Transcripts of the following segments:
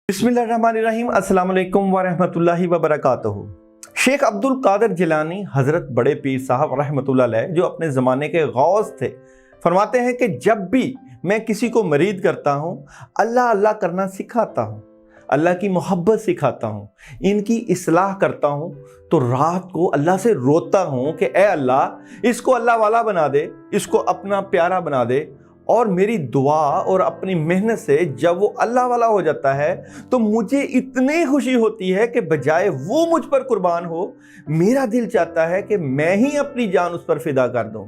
बिस्मिल्लाहिर्रहमानिर्रहीम अस्सलाम वालेकुम वरहमतुल्लाहि वबरकातुहू। शेख अब्दुल कादिर जिलानी हज़रत बड़े पीर साहब रहमतुल्लाह अलैह जो अपने ज़माने के गौस थे, फरमाते हैं कि जब भी मैं किसी को मरीद करता हूँ, अल्लाह अल्लाह करना सिखाता हूँ, अल्लाह की मोहब्बत सिखाता हूँ, इनकी इस्लाह करता हूँ, तो रात को अल्लाह से रोता हूँ कि ए अल्लाह इसको अल्लाह वाला बना दे, इसको अपना प्यारा बना दे। और मेरी दुआ और अपनी मेहनत से जब वो अल्लाह वाला हो जाता है तो मुझे इतनी खुशी होती है कि बजाय वो मुझ पर कुर्बान हो, मेरा दिल चाहता है कि मैं ही अपनी जान उस पर फिदा कर दूं।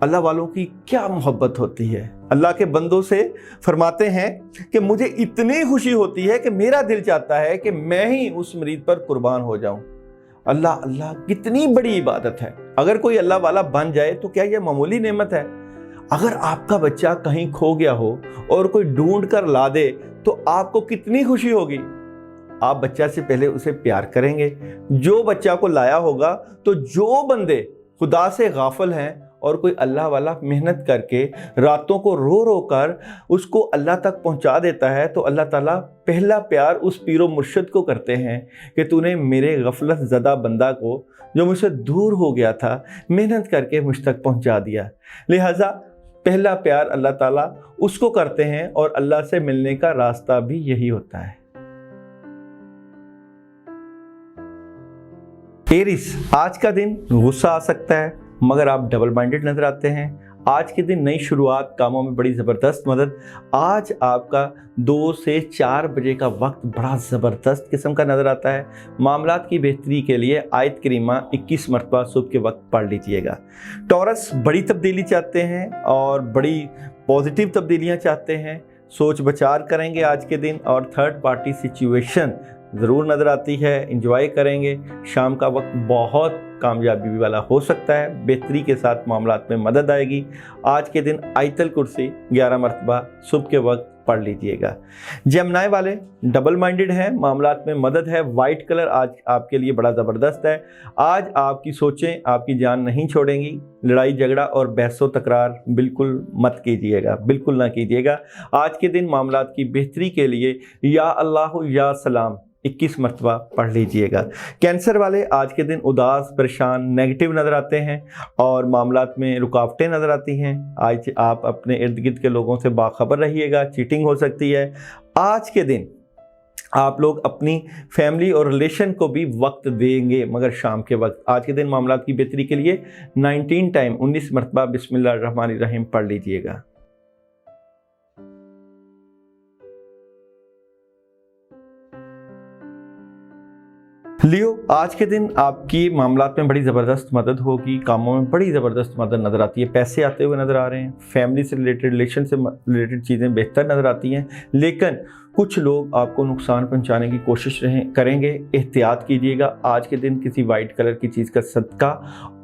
अल्लाह वालों की क्या मोहब्बत होती है। अल्लाह के बंदों से फरमाते हैं कि मुझे इतनी खुशी होती है कि मेरा दिल चाहता है कि मैं ही उस मरीद पर कुर्बान हो जाऊं। अल्लाह अल्लाह कितनी बड़ी इबादत है। अगर कोई अल्लाह वाला बन जाए तो क्या यह मामूली नेमत है? अगर आपका बच्चा कहीं खो गया हो और कोई ढूंढ कर ला दे तो आपको कितनी खुशी होगी। आप बच्चा से पहले उसे प्यार करेंगे। जो बच्चा को लाया होगा, तो जो बंदे खुदा से गाफिल हैं और कोई अल्लाह वाला मेहनत करके रातों को रो रो कर उसको अल्लाह तक पहुंचा देता है, तो अल्लाह ताला पहला प्यार उस पीरो मुर्शिद को करते हैं कि तूने मेरे गफलत ज़दा बंदा को जो मुझसे दूर हो गया था, मेहनत करके मुझ तक पहुंचा दिया। लिहाजा पहला प्यार अल्लाह ताला उसको करते हैं और अल्लाह से मिलने का रास्ता भी यही होता है। एरिस, आज का दिन गुस्सा आ सकता है मगर आप डबल माइंडेड नजर आते हैं। आज के दिन नई शुरुआत, कामों में बड़ी ज़बरदस्त मदद। आज आपका 2 से 4 बजे का वक्त बड़ा ज़बरदस्त किस्म का नज़र आता है। मामलात की बेहतरी के लिए आयत करीमा 21 मरतबा सुबह के वक्त पढ़ लीजिएगा। टॉरस बड़ी तब्दीली चाहते हैं और बड़ी पॉजिटिव तब्दीलियाँ चाहते हैं। सोच विचार करेंगे आज के दिन और थर्ड पार्टी सिचुएशन ज़रूर नज़र आती है, इंजॉय करेंगे। शाम का वक्त बहुत कामयाबी वाला हो सकता है, बेहतरी के साथ मामलात में मदद आएगी। आज के दिन आयतल कुर्सी 11 मरतबा सुबह के वक्त पढ़ लीजिएगा। जेमिनी वाले डबल माइंडेड हैं, मामलात में मदद है। वाइट कलर आज आपके लिए बड़ा ज़बरदस्त है। आज आपकी सोचें आपकी जान नहीं छोड़ेंगी। लड़ाई झगड़ा और बहसो तकरार बिल्कुल मत कीजिएगा, बिल्कुल ना कीजिएगा। आज के दिन मामलात की बेहतरी के लिए या अल्लाह या सलाम 21 मरतबा पढ़ लीजिएगा। कैंसर वाले आज के दिन उदास, परेशान, नेगेटिव नज़र आते हैं और मामलात में रुकावटें नज़र आती हैं। आज आप अपने इर्द गिर्द के लोगों से बाखबर रहिएगा, चीटिंग हो सकती है। आज के दिन आप लोग अपनी फैमिली और रिलेशन को भी वक्त देंगे मगर शाम के वक्त। आज के दिन मामलात की बेहतरी के लिए 19 टाइम 19 मरतबा बिस्मिल्लाहिर्रहमानिर्रहीम पढ़ लीजिएगा। लियो, आज के दिन आपकी मामलात में बड़ी ज़बरदस्त मदद होगी, कामों में बड़ी ज़बरदस्त मदद नज़र आती है। पैसे आते हुए नज़र आ रहे हैं, फैमिली से रिलेटेड, रिलेशन से रिलेटेड चीज़ें बेहतर नज़र आती हैं, लेकिन कुछ लोग आपको नुकसान पहुंचाने की कोशिश करेंगे। एहतियात कीजिएगा। आज के दिन किसी वाइट कलर की चीज़ का सदका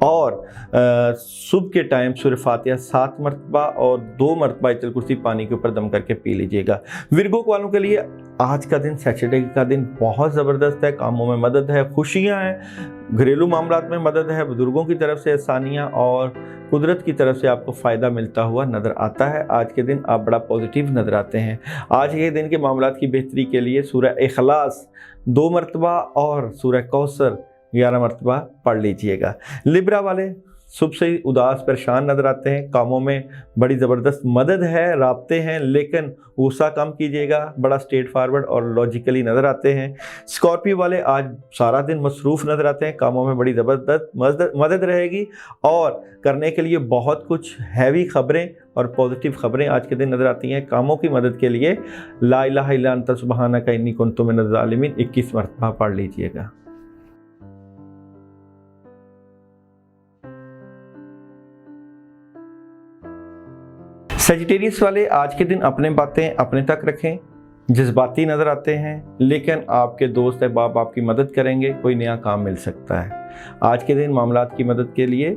और सुबह के टाइम सूरह फातिहा 7 मरतबा और 2 मरतबा आयतल कुर्सी पानी के ऊपर दम करके पी लीजिएगा। विर्गो वालों के लिए आज का दिन, सैटरडे का दिन बहुत ज़बरदस्त है। कामों में मदद है, खुशियाँ हैं, घरेलू मामलात में मदद है, बुजुर्गों की तरफ से आसानियाँ और कुदरत की तरफ से आपको फ़ायदा मिलता हुआ नज़र आता है। आज के दिन आप बड़ा पॉजिटिव नज़र आते हैं। आज के दिन के मामलात की बेहतरी के लिए सूरह इखलास 2 मरतबा और सूरह कौसर 11 मरतबा पढ़ लीजिएगा। लिब्रा वाले सुबह से उदास, परेशान नज़र आते हैं। कामों में बड़ी ज़बरदस्त मदद है, राब्ते हैं, लेकिन गुस्सा कम कीजिएगा। बड़ा स्ट्रेट फॉरवर्ड और लॉजिकली नज़र आते हैं। स्कॉर्पियो वाले आज सारा दिन मसरूफ़ नज़र आते हैं। कामों में बड़ी ज़बरदस्त मदद रहेगी और करने के लिए बहुत कुछ हैवी खबरें और पॉजिटिव खबरें आज के दिन नज़र आती हैं। कामों की मदद के लिए ला इलाहा इल्ला अंता सुब्हानका इन्नी कुन्तु मिनज़ ज़ालिमीन 21 मरतबा पढ़ लीजिएगा। सेजिटेरियस वाले आज के दिन अपने बातें अपने तक रखें। जज्बाती नज़र आते हैं, लेकिन आपके दोस्त अहबाब आपकी मदद करेंगे, कोई नया काम मिल सकता है। आज के दिन मामलात की मदद के लिए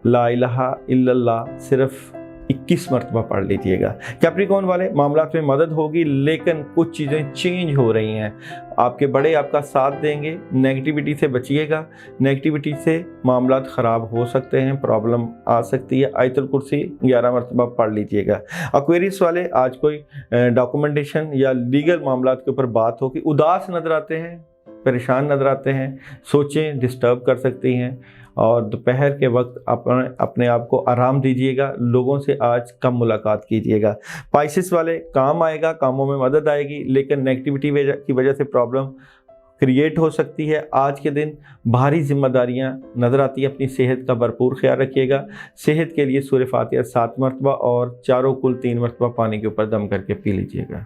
ला इलाहा इल्लल्लाह सिर्फ 21 मरतबा पढ़ लीजिएगा। कैप्रिकॉर्न वाले मामलात में मदद होगी, लेकिन कुछ चीज़ें चेंज हो रही हैं। आपके बड़े आपका साथ देंगे, नेगेटिविटी से बचिएगा। नेगेटिविटी से मामलात ख़राब हो सकते हैं, प्रॉब्लम आ सकती है। आयतुल कुर्सी 11 मरतबा पढ़ लीजिएगा। एक्वेरियस वाले, आज कोई डॉक्यूमेंटेशन या लीगल मामलात के ऊपर बात होगी, उदास नज़र आते हैं, परेशान नज़र आते हैं, सोचें डिस्टर्ब कर सकती हैं। और दोपहर के वक्त अपने आप को आराम दीजिएगा, लोगों से आज कम मुलाकात कीजिएगा। पाइसेस वाले, काम आएगा, कामों में मदद आएगी, लेकिन नेगेटिविटी की वजह से प्रॉब्लम क्रिएट हो सकती है। आज के दिन भारी जिम्मेदारियां नज़र आती है, अपनी सेहत का भरपूर ख्याल रखिएगा। सेहत के लिए सूरह फातिहा 7 मरतबा और चारों कुल 3 मरतबा पानी के ऊपर दम करके पी लीजिएगा।